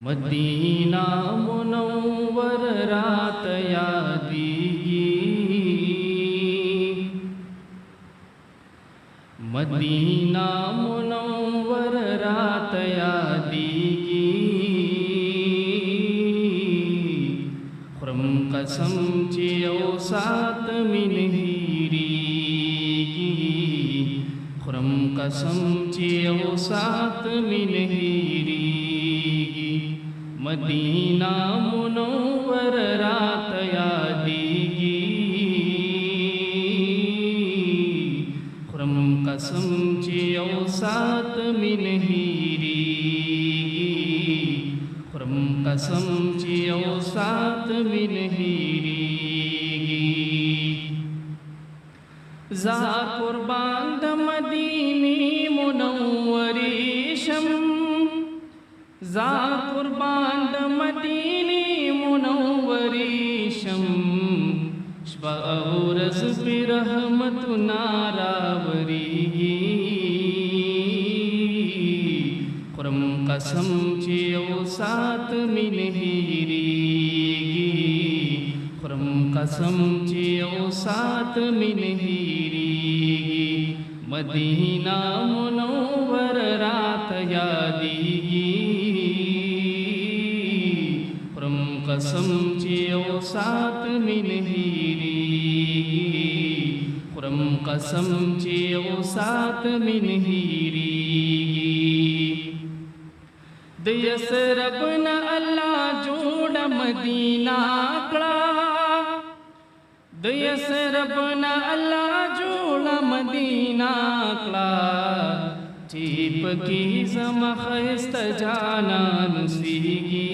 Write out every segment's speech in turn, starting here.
Medina Munawwar रात यादीगी, Medina Munawwar रात यादीगी। खुरम कसम चियो सात मिन हीरीगी, खुरम कसम चियो सात मिन हीरीगी। मदीना मुनव्वर रात यादीगी, खुरम कसम चियो सात मिन हीरीगी, खुरम कसम चियो सात मिन हीरीगी। जा कुर्बान द मदीनी मुनव्वरी शम, जा कुर्बान द मदीनी मुनव्वरी शम। शबहुरस पे रहमत नारावरीगी, खुरम कसम चियो सात मिन हीरीगी, खुरम कसम चियो सात मिन हीरीगी। मदीना मुनव्वर रात यादीगी, खुरम कसम चियो सात मिन हीरीगी, खुरम कसम चियो सात मिन हीरीगी। दयस रब न अल्लाह जोड़ मदीना कड़ा, दयस रब न अल्लाह जोड़ मदीना कड़ा। चीप की ज़मख़स्त जाना नुसीगी,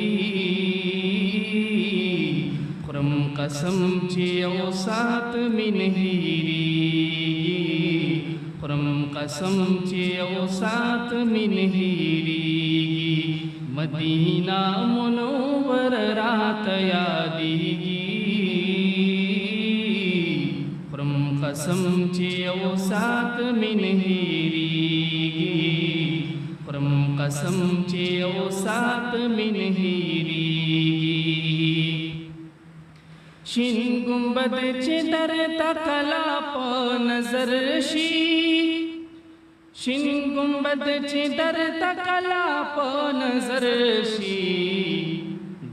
खुरम कसम चियो सात मिन हीरीगी, खुरम कसम चियो सात मिन हीरीगी। मदीना मुनव्वर रात यादीगी, खुरम कसम चियो सात मिन हीरीगी, खुरम कसम चियो सात मिन हीरीगी। शिन गुंबद चिदर तकला प नजर शी, शिन गुंबद चिदर तकला प नजर शी।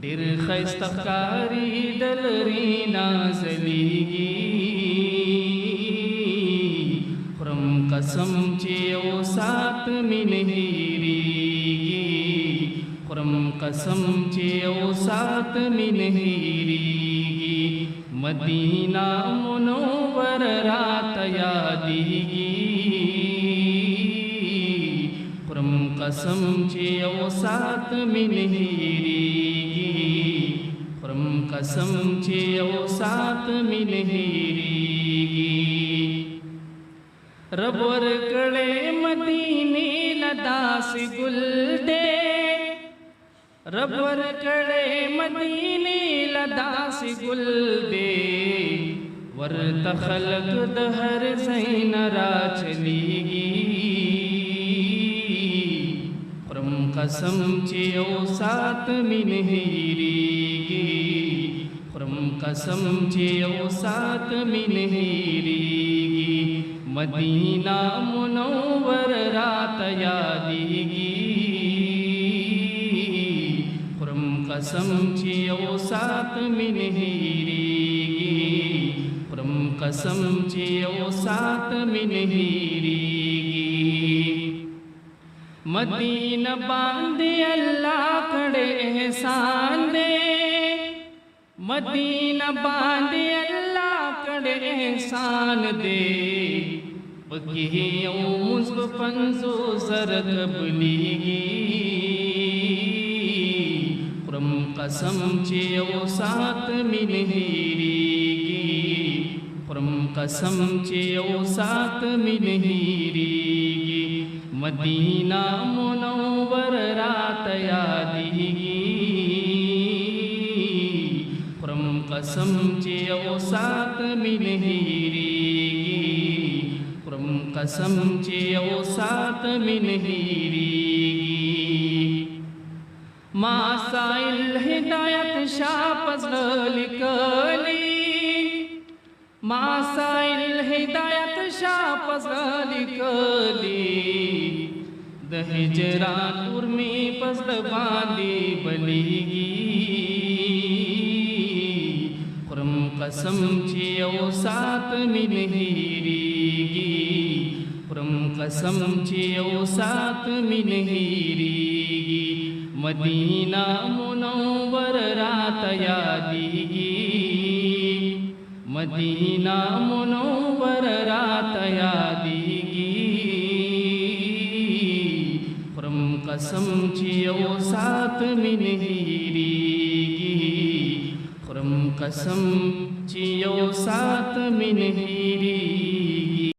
डिर खैस्तकारी दलरी नाज़लीगी, खुरम कसम चियो सात मिन हीरीगी, खुरम कसम चियो सात मिन हीरीगी। मदीना मुनव्वर रात यादीगी, खुरम कसम चियो सात मिन हीरीगी, खुरम कसम चियो सात मिन हीरीगी। रबर कड़े मदीने लदास गुल दे, रबर कड़े मदीने लदास गुल दे। वर तखलक दहर ज़ैनरा चलीगी, खुरम कसम चियो सात मिन हीरीगी, खुरम कसम चियो सात मिन हीरीगी। मदीना मुनव्वर रात यादीगी, खुरम कसम चियो सात मिन हीरीगी, खुरम कसम चियो सात मिन हीरीगी। मदीना बांधे अल्लाह कड़े एहसान दे, मदीना बांधे अल्लाह कड़े एहसान दे। बगियो मुज़फ़्फ़ो ज़रद बलीगी, खुरम कसम चियो सात मिन हीरीगी, खुरम कसम चियो सात मिन हीरीगी। मदीना मुनव्वर रात यादीगी, खुरम कसम चियो सात मिन हीरीगी, खुरम कसम चियो सात मिन हीरीगी। मासाइल हिदायत शापज लिकली मासाइल हिदायत शापज लिकली दहिजरात उर्मी पजद बांदी बलीगी खुरम कसम चियो सात मिनहीरीगी खुरम कसम चियो सात मिनहीरीगी मदीना मुनव्वर रात यादीगी मदीना मुनव्वर रात यादीगी खुरम कसम चियो सात मिनहीरीगी खुरम कसम चियो सात मिनही